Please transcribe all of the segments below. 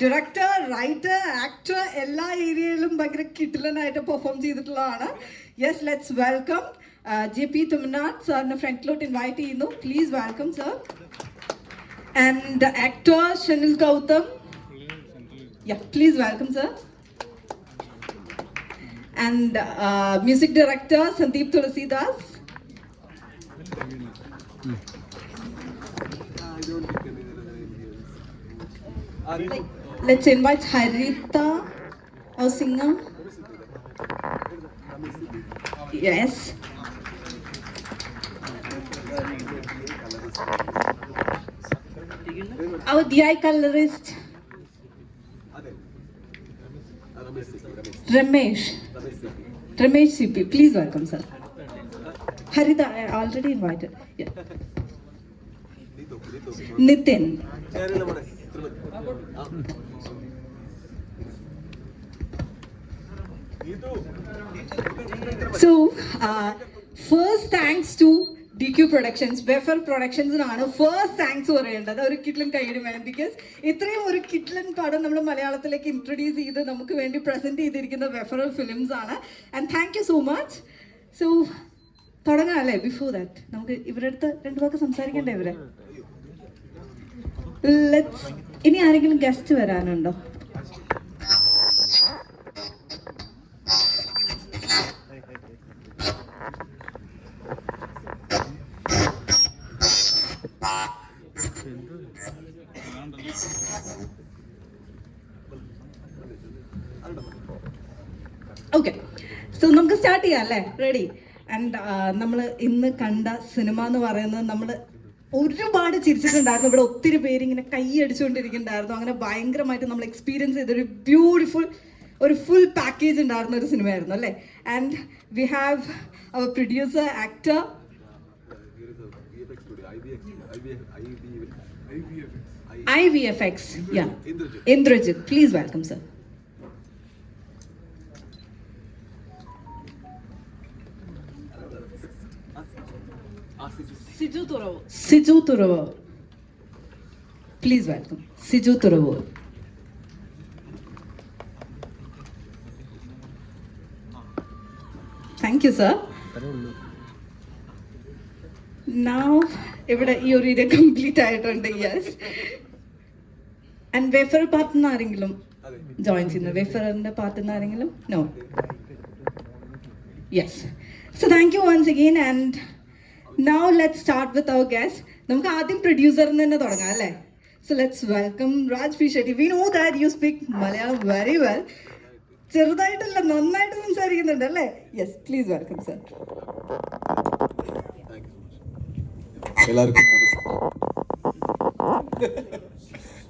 Director, writer, actor എല്ലാ ഏരിയയിലും ഭയങ്കര കിട്ടിലനായിട്ട് പെർഫോം ചെയ്തിട്ടുള്ളതാണ്. യെസ്, ലെറ്റ്സ് വെൽക്കം JP തുമ്നാട് സാറിനെ ഫ്രണ്ടിലോട്ട് ഇൻവൈറ്റ് ചെയ്യുന്നു. Please welcome sir. And actor Shanil Gautham, please welcome sir. And music director Sandeep Tulsidas. Let's invite Harita, our singer. Yes. Our DI colorist Ramesh CP. Please welcome, sir. Harita, I already invited. Yeah. Nitin. So, first thanks to DQ Productions, Wefer Productions ആണ് first thanks പറയേണ്ടത്. ഒരു കിഡ്ലൻ കൈയ്യടി വേണം. Because ഇത്രയും ഒരു കിഡ്ലൻ പടം നമ്മൾ മലയാളത്തിലേക്ക് introduce ചെയ്ത് നമുക്ക് വേണ്ടി പ്രസന്റ് ചെയ്തിരിക്കുന്ന വെഫർ ഫിലിംസ് ആണ്. And thank you so much. So തുടങ്ങാം അല്ലേ? ബിഫോർ ദാറ്റ് നമുക്ക് ഇവരുടെ അടുത്ത് രണ്ടു വാക്ക് സംസാരിക്കണ്ടേ ഇവരെ? ഇനി ആരെങ്കിലും ഗസ്റ്റ് വരാനുണ്ടോ? ഓക്കെ, സോ നമുക്ക് സ്റ്റാർട്ട് ചെയ്യാം അല്ലേ? റെഡി? ആൻഡ് നമ്മൾ ഇന്ന് കണ്ട സിനിമ എന്ന് പറയുന്നത് നമ്മൾ ഒരുപാട് ചിരിച്ചിട്ടുണ്ടായിരുന്നു. ഇവിടെ ഒത്തിരി പേര് ഇങ്ങനെ കൈ അടിച്ചുകൊണ്ടിരിക്കുന്നുണ്ടായിരുന്നു. അങ്ങനെ ഭയങ്കരമായിട്ട് നമ്മൾ എക്സ്പീരിയൻസ് ചെയ്തൊരു ബ്യൂട്ടിഫുൾ ഒരു ഫുൾ പാക്കേജ് ഉണ്ടായിരുന്ന ഒരു സിനിമയായിരുന്നു അല്ലേ? And we have our producer, actor IVFX, Indrajit. Please welcome, sir. Siju Thuravo. Please welcome Siju Thuravo. Thank you, sir. Now ഇവിടെ ഈ ഒരു ഇത് കംപ്ലീറ്റ് ആയിട്ടുണ്ട്. യെസ്. ആൻഡ് വെഫർ പാർട്ടിൽ നിന്ന് ആരെങ്കിലും ജോയിൻ ചെയ്യുന്നു? വെഫറിന്റെ പാർട്ടിൽ നിന്ന് ആരെങ്കിലും? No. Yes. So thank you once again. And now let's start with our guest. നമുക്ക് ആദ്യം പ്രൊഡ്യൂസറിൽ നിന്ന് തന്നെ തുടങ്ങാം അല്ലേ? So let's welcome Raj P Shetty. We know that you speak Malayalam very well. ചെറുതായിട്ടല്ല, നന്നായിട്ട് സംസാരിക്കുന്നുണ്ട് അല്ലേ? Yes, please welcome sir.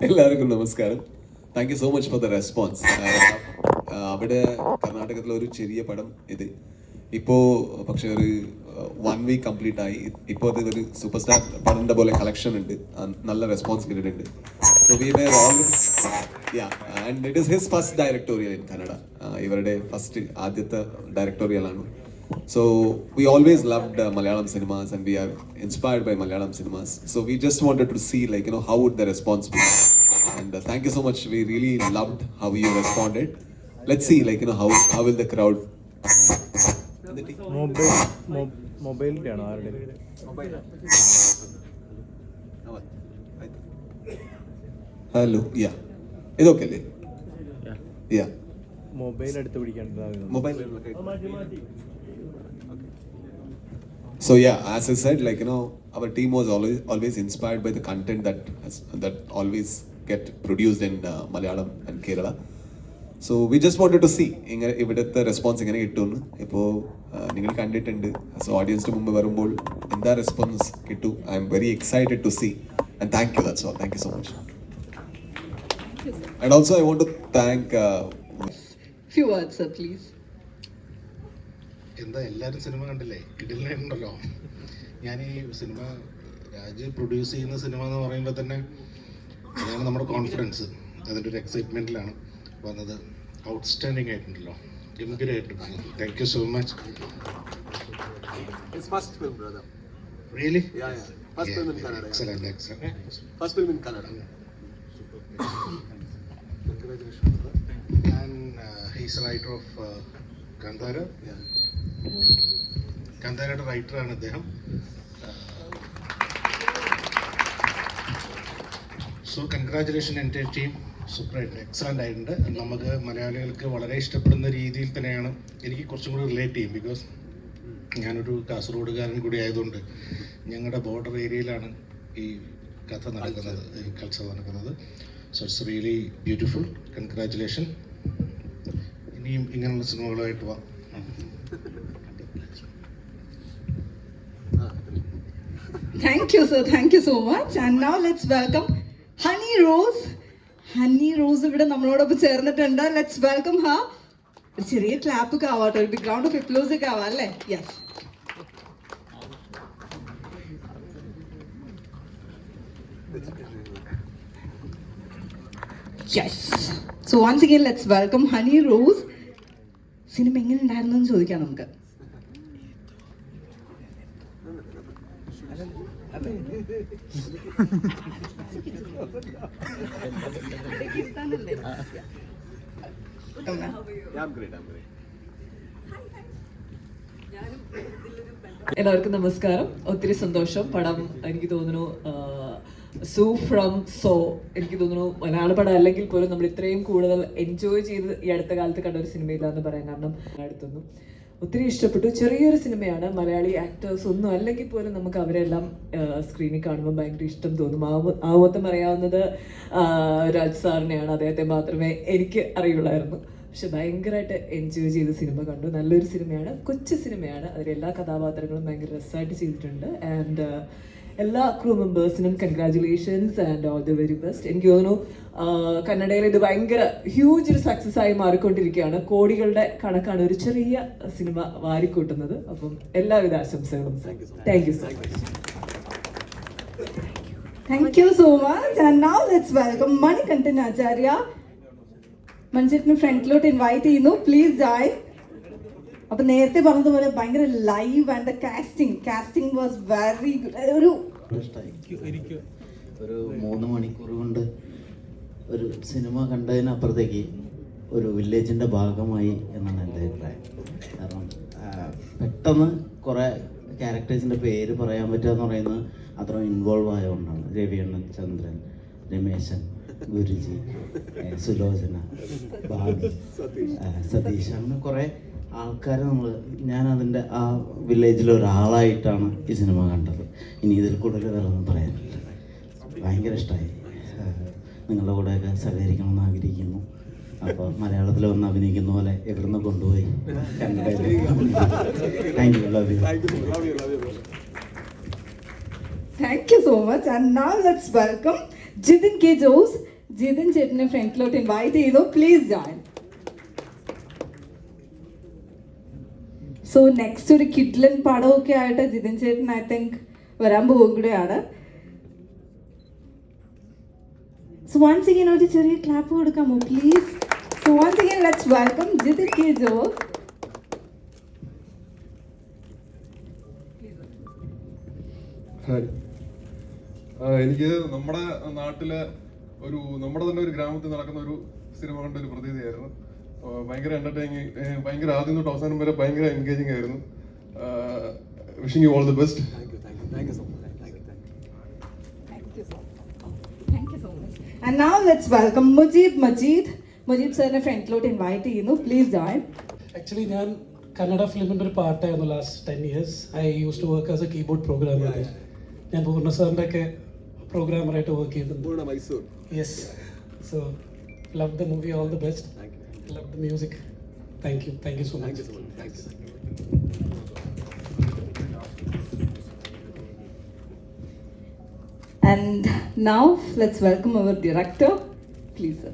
എല്ലാവർക്കും നമസ്കാരം. Thank you so much for the response. അവിടെ കർണാടകത്തിലെ ഒരു ചെറിയ പടം ഇത് ഇപ്പോൾ പക്ഷെ ഒരു 1 വീക്ക് കംപ്ലീറ്റ് ആയി. ഇപ്പോൾ അത് ഒരു സൂപ്പർ സ്റ്റാർ പടത്തിൻ്റെ പോലെ കളക്ഷൻ ഉണ്ട്, നല്ല റെസ്പോൺസ് കിട്ടിയിട്ടുണ്ട്. So we were all and it is his first directorial in Kannada. ഇവരുടെ ആദ്യത്തെ ഡയറക്ടോറിയലാണ്. So we always loved Malayalam cinemas and we are inspired by Malayalam cinemas. So we just wanted to see how would the response be. And thank you so much. We really loved how you responded. Let's see how will the crowd. Mobile ആണോ ആരുടെ? Hello. Yeah. Is okay le? Yeah. Mobile എടുത്ത് പിടിക്കണ്ട. Mobile. So yeah, as I said, our team was always inspired by the content that always get produced in Malayalam and Kerala. So we just wanted to see ഇവിടുത്തെ response എങ്ങനെ കിട്ടുമെന്ന്. ഇപ്പോൾ നിങ്ങൾ കണ്ടിട്ടുണ്ട്. So ഓഡിയൻസിന് മുമ്പ് വരുമ്പോൾ എന്താ റെസ്പോൺസ് കിട്ടു. I am very excited to see and thank you. That's all. Thank you so much. And also I want to thank few words, sir, please. എന്താ എല്ലാവരും സിനിമ കണ്ടില്ലേ? കിടിലനുണ്ടല്ലോ. ഞാൻ ഈ സിനിമ രാജ് പ്രൊഡ്യൂസ് ചെയ്യുന്ന സിനിമ എന്ന് പറയുമ്പോൾ തന്നെ അതാണ് നമ്മുടെ കോൺഫിഡൻസ്. അതിൻ്റെ ഒരു എക്സൈറ്റ്മെൻറ്റിലാണ് വന്നത്. ഔട്ട്സ്റ്റാൻഡിങ് ആയിട്ടുണ്ടല്ലോ, ഗംഭീരമായിട്ട്. Thank you so much. Really? First film in Kannada. Excellent. First film in Kannada. Congratulations. And he's a writer of Kantara. Kantharയുടെ റൈറ്ററാണ് അദ്ദേഹം. സോ കൺഗ്രാജുലേഷൻ എൻ്റെ ടീം, സൂപ്പറായിട്ട് എക്സലൻ്റ് ആയിട്ടുണ്ട്. നമുക്ക് മലയാളികൾക്ക് വളരെ ഇഷ്ടപ്പെടുന്ന രീതിയിൽ തന്നെയാണ്. എനിക്ക് കുറച്ചും കൂടി റിലേറ്റ് ചെയ്യും, ബിക്കോസ് ഞാനൊരു കാസർഗോഡുകാരൻ കൂടി ആയതുകൊണ്ട് ഞങ്ങളുടെ ബോർഡർ ഏരിയയിലാണ് ഈ കഥ നടക്കുന്നത്, ഈ കൾച്ചർ നടക്കുന്നത്. So it's really beautiful. Congratulation. ഇനിയും ഇങ്ങനെയുള്ള സിനിമകളുമായിട്ട് വാ. Thank you, sir. Thank you so much. And now let's welcome Honey Rose. Honey Rose ഇവിടെ നമ്മളോടൊപ്പം ചേർന്നിട്ടുണ്ട്. Let's welcome her. ഒരു ചെറിയ ക്ലാപ്പ് ഒക്കെ ആവാട്ടോ, ഒരു ബിഗ് റൗണ്ട് ഓഫ് അപ്ലോസ് ഒക്കെ ആവാം അല്ലേ? Yes. Yes. So once again, let's welcome Honey Rose. Cinema എങ്ങനെ ഉണ്ടായിരുന്നു എന്ന് ചോദിക്കാം നമുക്ക്. എല്ലാവർക്കും നമസ്കാരം. ഒത്തിരി സന്തോഷം. പടം എനിക്ക് തോന്നുന്നു സൂ ഫ്രം സോ, എനിക്ക് തോന്നുന്നു മലയാള പടം അല്ലെങ്കിൽ പോലും നമ്മൾ ഇത്രയും കൂടുതൽ എൻജോയ് ചെയ്ത് ഈ അടുത്ത കാലത്ത് കണ്ട ഒരു സിനിമയില്ല എന്ന് പറയാൻ കാരണം അടുത്തൊന്നു ഒത്തിരി ഇഷ്ടപ്പെട്ടു. ചെറിയൊരു സിനിമയാണ്, മലയാളി ആക്ടേഴ്സ് ഒന്നും അല്ലെങ്കിൽ പോലും നമുക്ക് അവരെല്ലാം സ്ക്രീനിൽ കാണുമ്പോൾ ഭയങ്കര ഇഷ്ടം തോന്നും. ആവത്തം അറിയാവുന്നത് രാജ് സാറിനെയാണ്, അദ്ദേഹത്തെ മാത്രമേ എനിക്ക് അറിയുള്ളായിരുന്നു. പക്ഷെ ഭയങ്കരമായിട്ട് എൻജോയ് ചെയ്ത സിനിമ കണ്ടു. നല്ലൊരു സിനിമയാണ്, കൊച്ചു സിനിമയാണ്. അതിലെല്ലാ കഥാപാത്രങ്ങളും ഭയങ്കര രസമായിട്ട് ചെയ്തിട്ടുണ്ട്. ആൻഡ് എല്ലാ ക്രൂ മെമ്പേഴ്സിനും congratulations and all the very best. എനിക്ക് തോന്നുന്നു കന്നഡയിൽ ഇത് ഭയങ്കര ഹ്യൂജ് ഒരു സക്സസ് ആയി മാറിക്കൊണ്ടിരിക്കുകയാണ്. കോടികളുടെ കണക്കാണ് ഒരു ചെറിയ സിനിമ വാരിക്കൂട്ടുന്നത്. അപ്പം എല്ലാവിധ ആശംസകളും. Thank you so much. Thank you so much. And now let's welcome Manikantan Acharya. മഞ്ജിറ്റിന് ഫ്രണ്ടിലോട്ട് ഇൻവൈറ്റ് ചെയ്യുന്നു. Please join. അപ്പം നേരത്തെ പറഞ്ഞതുപോലെ ഭയങ്കര live and the casting was very good. ഒരു 3 മണിക്കൂർ കൊണ്ട് ഒരു സിനിമ കണ്ടതിനപ്പുറത്തേക്ക് ഒരു വില്ലേജിൻ്റെ ഭാഗമായി എന്നാണ് എൻ്റെ അഭിപ്രായം. കാരണം പെട്ടെന്ന് കുറേ ക്യാരക്ടേഴ്സിൻ്റെ പേര് പറയാൻ പറ്റുക എന്ന് പറയുന്നത് അത്ര ഇൻവോൾവ് ആയതുകൊണ്ടാണ്. രവിയണ്ണൻ, ചന്ദ്രൻ, രമേശൻ, ഗുരുജി, സുലോചന, ഭാവി, സതീഷ്, അങ്ങനെ കുറേ ആൾക്കാരെ ഞാൻ അതിൻ്റെ ആ വില്ലേജിലെ ഒരാളായിട്ടാണ് ഈ സിനിമ കണ്ടത്. ഇനി ഇതിൽ കൂടുതൽ വേറൊന്നും പറയാനില്ല. ഭയങ്കര ഇഷ്ടമായി. നിങ്ങളുടെ കൂടെയൊക്കെ സഹകരിക്കണമെന്ന് ആഗ്രഹിക്കുന്നു. അപ്പോൾ മലയാളത്തിൽ വന്ന് അഭിനയിക്കുന്ന പോലെ എവിടുന്ന് കൊണ്ടുപോയി കന്നഡയിൽ. Thank you. Love you. Thank you so much. And now let's welcome Jithin K. Jose. Jithin ചേട്ടനെ ഫ്രണ്ടിലോട്ട് ഇൻവൈറ്റ് ചെയ്തു. Please join. സോ നെക്സ്റ്റ് ഒരു കിഡ്ലൻ പടമൊക്കെ ആയിട്ട് ജിതിൻ ചേട്ടൻ ഐ തിങ്ക് വരാൻ പോകും കൂടെയാണ്. സോ വൺസ് അഗൈൻ ഒരു ചെറിയ ക്ലാപ്പ് കൊടുക്കാമോ please? So once again let's welcome Jithin K Jose. Hi. എനിക്ക് നമ്മുടെ നാട്ടിലെ നമ്മുടെ തന്നെ ഒരു ഗ്രാമത്തിൽ നടക്കുന്ന ഒരു സിനിമ കണ്ട ഒരു പ്രതീതിയായിരുന്നു. ഭയങ്കര എന്റർടൈനിങ്, ഭയങ്കര ആദ്യം തൊട്ട് അവസാനം വരെ ഭയങ്കര എൻഗേജിങ് ആയിരുന്നു. Wishing you all the best. And now let's welcome Mujib Majid. Mujib സാറിനെ ഫ്രണ്ടിലോട്ട് ഇൻവൈറ്റ് ചെയ്യുന്നു. Please join. ആക്ച്വലി ഞാൻ കന്നഡ ഫിലിമിൻ്റെ ഒരു പാർട്ടായിരുന്നു last 10 years. I use to work as a keyboard programmer. ഞാൻ പൂർണ്ണ സാറിൻ്റെ ഒക്കെ പ്രോഗ്രാമറായിട്ട് വർക്ക് ചെയ്തിട്ടുണ്ട്. Yes. So love the movie, all the best. Love the music. Thank you so much. And now let's welcome our director. Please sir.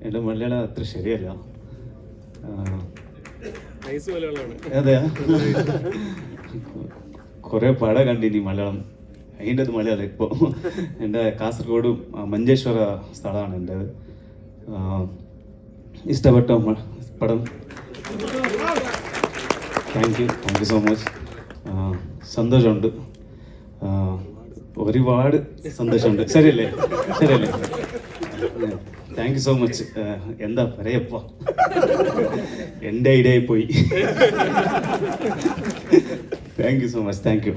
എൻ്റെ മലയാളം അത്ര ശരിയല്ല. അതെ, കുറേ പടം കണ്ടിനി മലയാളം. അതിൻ്റെത് മലയാളം ഇപ്പോൾ എൻ്റെ കാസർഗോഡ് മഞ്ചേശ്വര സ്ഥലമാണ് എൻ്റെ ഇഷ്ടപ്പെട്ട പടം. Thank you so much. സന്തോഷമുണ്ട്. ഒരുപാട് സന്തോഷമുണ്ട്. ശരിയല്ലേ? ശരിയല്ലേ? Thank you so much. എന്താ പറയപ്പ, എൻ്റെ ഐഡിയ പോയി. Thank you so much. Thank you.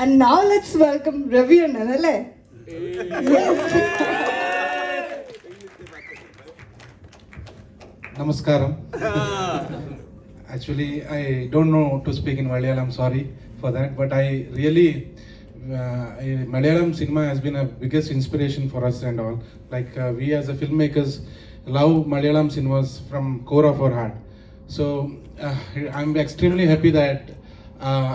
And now let's welcome Ravi Annan, alle? Yes. Namaskaram. Actually, I don't know to speak in Malayalam, sorry for that, but I really, Malayalam cinema has been a biggest inspiration for us and all. Like we as a filmmakers love Malayalam cinemas from core of our heart. So I'm extremely happy that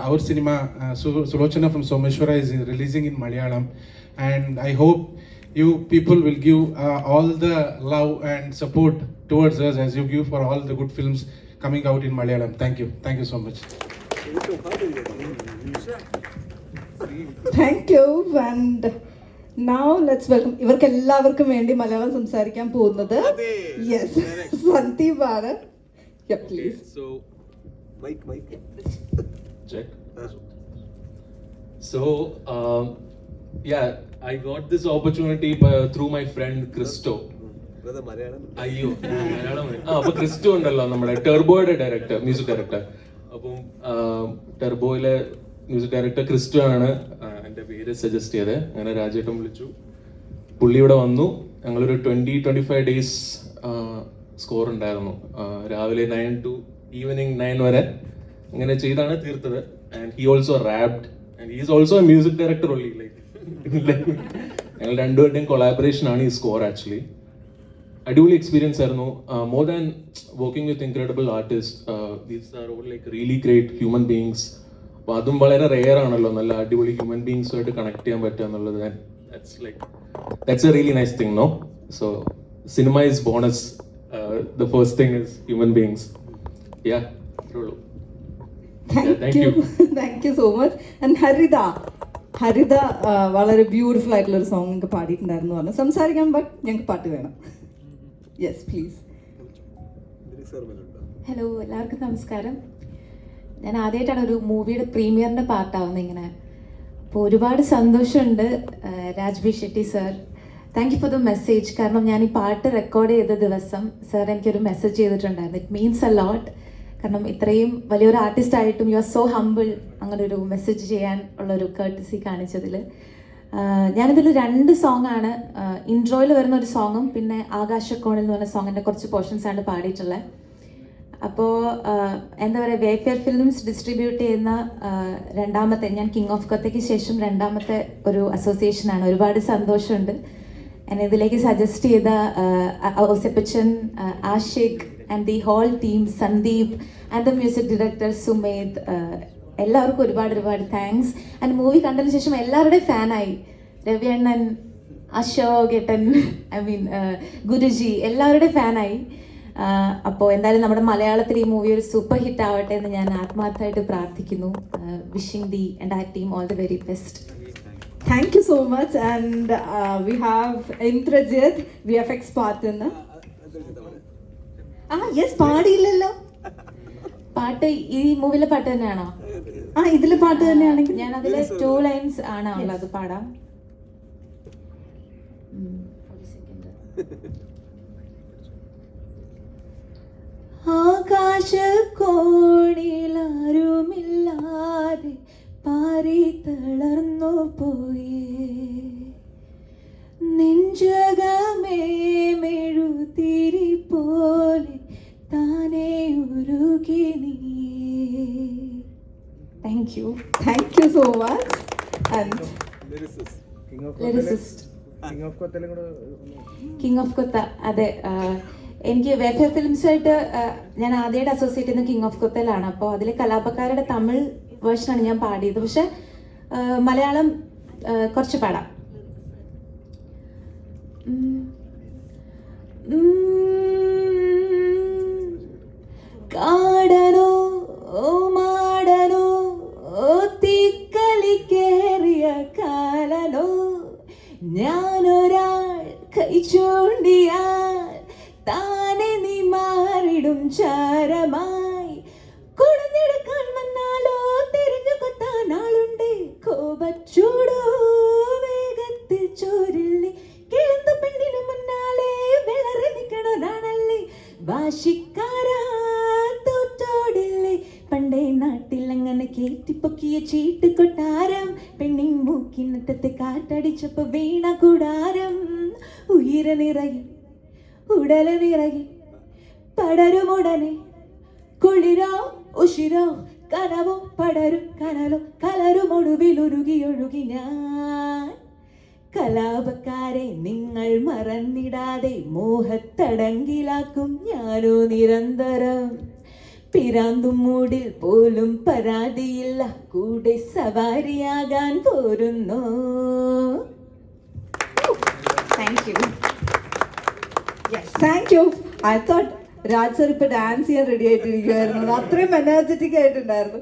our cinema, Sulochana from Someshwara, is releasing in Malayalam, and I hope you people will give all the love and support towards us as you give for all the good films coming out in Malayalam. Thank you so much. Thank you. And now let's welcome ഇവർക്ക് എല്ലാവർക്കും വേണ്ടി മലയാളം സംസാരിക്കാൻ പോകുന്നത് yes Sandeep ആണ്. Please. So mic check. So yeah, I got this opportunity through my friend Christo. അയ്യോ മലയാളം. അപ്പൊ Cristo ഉണ്ടല്ലോ നമ്മുടെ ടെർബോയുടെ ഡയറക്ടർ, മ്യൂസിക് ഡയറക്ടർ. അപ്പം ടെർബോയിലെ മ്യൂസിക് ഡയറക്ടർ ക്രിസ്റ്റോ ആണ് എൻ്റെ പേര് സജസ്റ്റ് ചെയ്തത്. അങ്ങനെ രാജേട്ടൻ വിളിച്ചു, പുള്ളി ഇവിടെ വന്നു. ഞങ്ങളൊരു 20-25 ഡേയ്സ് സ്കോർ ഉണ്ടായിരുന്നു. രാവിലെ 9 to ഈവനിങ് 9 വരെ അങ്ങനെ ചെയ്താണ് തീർത്തത്. And he also wrapped and he is also A music director only. Like ഞങ്ങൾ രണ്ടുപേരുടെയും കൊളാബറേഷൻ ആണ് ഈ സ്കോർ. ആക്ച്വലി അടിപൊളി എക്സ്പീരിയൻസ് ആയിരുന്നു. More than working with incredible artist, these are all like really great human beings. അപ്പോൾ അതും വളരെ rare ആണല്ലോ, നല്ല അടിപൊളി ഹ്യൂമൻ ബീയിങ്സുമായിട്ട് കണക്ട് ചെയ്യാൻ പറ്റുക എന്നുള്ളത്. That's a really nice thing, no? So cinema is bonus. The first thing is human beings. Yeah, അത്രേ ഉള്ളൂ. Thank you. Thank you so much. And ഹരിത വളരെ ബ്യൂട്ടിഫുൾ ആയിട്ടുള്ള ഒരു സോങ് ഞങ്ങൾക്ക് പാടിയിട്ടുണ്ടായിരുന്നു പറഞ്ഞു. സംസാരിക്കാൻ ബട്ട് ഞങ്ങൾക്ക് പാട്ട് വേണം. Yes please. ഹലോ, എല്ലാവർക്കും നമസ്കാരം. ഞാൻ ആദ്യമായിട്ടാണ് ഒരു മൂവിയുടെ പ്രീമിയറിൻ്റെ പാർട്ടാവുന്നത് ഇങ്ങനെ. അപ്പോൾ ഒരുപാട് സന്തോഷമുണ്ട്. Raj B Shetty sir, thank you for the message. കാരണം ഞാൻ ഈ പാട്ട് റെക്കോർഡ് ചെയ്ത ദിവസം സർ എനിക്കൊരു മെസ്സേജ് ചെയ്തിട്ടുണ്ടായിരുന്നു. It means a lot. കാരണം ഇത്രയും വലിയൊരു ആർട്ടിസ്റ്റ് ആയിട്ടും യു ആർ സോ ഹംബിൾ, അങ്ങനെ ഒരു മെസ്സേജ് ചെയ്യാൻ ഉള്ളൊരു കേർട്ടസി കാണിച്ചതിൽ. ഞാനിതിൽ 2 സോങ്ങാണ്, ഇൻട്രോയിൽ വരുന്ന ഒരു സോങ്ങും പിന്നെ ആകാശക്കോണിൽ എന്ന് പറഞ്ഞ സോങ്ങിൻ്റെ കുറച്ച് പോർഷൻസാണ് പാടിയിട്ടുള്ളത്. അപ്പോൾ എന്താ പറയുക, വേഫെയർ ഫിലിംസ് ഡിസ്ട്രിബ്യൂട്ട് ചെയ്യുന്ന രണ്ടാമത്തെ, ഞാൻ കിങ് ഓഫ് കൊത്തയ്ക്ക് ശേഷം രണ്ടാമത്തെ ഒരു അസോസിയേഷനാണ്. ഒരുപാട് സന്തോഷമുണ്ട്. എന്നെ ഇതിലേക്ക് സജസ്റ്റ് ചെയ്ത Ouseppachan, Ashiq and the whole team, Sandeep and the music director Sumedh, എല്ലാവർക്കും ഒരുപാട് താങ്ക്സ്. ആൻഡ് മൂവി കണ്ടതിന് ശേഷം എല്ലാവരുടെയും ഫാനായി. രവി അണ്ണൻ, അശോക് ഏട്ടൻ, ഐ മീൻ ഗുരുജി, എല്ലാവരുടെയും ഫാനായി. അപ്പോൾ എന്തായാലും നമ്മുടെ മലയാളത്തിൽ ഈ മൂവി ഒരു സൂപ്പർ ഹിറ്റ് ആവട്ടെ എന്ന് ഞാൻ ആത്മാർത്ഥമായിട്ട് പ്രാർത്ഥിക്കുന്നു. Wishing the entire team all the very best. Thank you so much. And we have Indrajit, VFX partner. Yes, പാടിയില്ലല്ലോ. പാട്ട് ഈ മൂവിയിലെ പാട്ട് തന്നെയാണോ? ഇതിലെ പാട്ട് തന്നെയാണെങ്കിൽ ഞാൻ അതിലെ 2 ലൈൻസ് ആണ് ഉള്ളത്, പാടാം. ആകാശക്കോണിലാരുമില്ലാതെ പാറി തളർന്നു പോയേ, നെഞ്ചകമേ മെഴുതിരി പോലെ താനേ ഉരുകി നീയേ. Thank you so much. And King of Kotha. അതെ, എനിക്ക് വേഫെയർ ഫിലിംസായിട്ട് ഞാൻ ആദ്യമായിട്ട് അസോസിയേറ്റ് ചെയ്യുന്ന കിങ് ഓഫ് കൊത്തയിലാണ്. അപ്പോൾ അതിലെ കലാപക്കാരുടെ തമിഴ് വേർഷനാണ് ഞാൻ പാടിയത്. പക്ഷെ മലയാളം കുറച്ച് പാടാം. കാടനോ മാടനോ തീക്കളിക്കേറിയ കാലനോ, ഞാനൊരാൾ കൈ ചൂണ്ടിയാൽ താനെ നീ മാറിടും ചാരമായി, കുടഞ്ഞെടുക്കാൻ വന്നാലോ തിരിഞ്ഞു കൊത്താൻ ആളുണ്ട്. നാട്ടിൽ അങ്ങനെ കേറ്റിപ്പൊക്കിയ ചീട്ട് കൊട്ടാരം പെണ്ണിൻ മൂക്കിനറ്റത്തെ കാറ്റടിച്ചപ്പോ വീണ കൂടാരം ഉയര നിറകി ഉടല നിറകി പടരുമുടനെ കുളിരോ ഉഷിരോ കനവോ പടരും കനലോ കലരുമൊടുവിൽ ഒഴുകി ഞാൻ കലാപക്കാരെ നിങ്ങൾ മറന്നിടാതെ മോഹത്തടങ്കിലാക്കും ഞാനോ നിരന്തരം പിരാന്തും മൂടിൽ പോലും പരാതിയില്ല കൂടെ സവാരിയാകാൻ പോരുന്നു. Thank you. Thank you. I thought Raj sir ഇപ്പൊ ഡാൻസ് ചെയ്യാൻ റെഡി ആയിട്ടിരിക്കുവായിരുന്നു. അത്രയും എനർജറ്റിക് ആയിട്ടുണ്ടായിരുന്നു.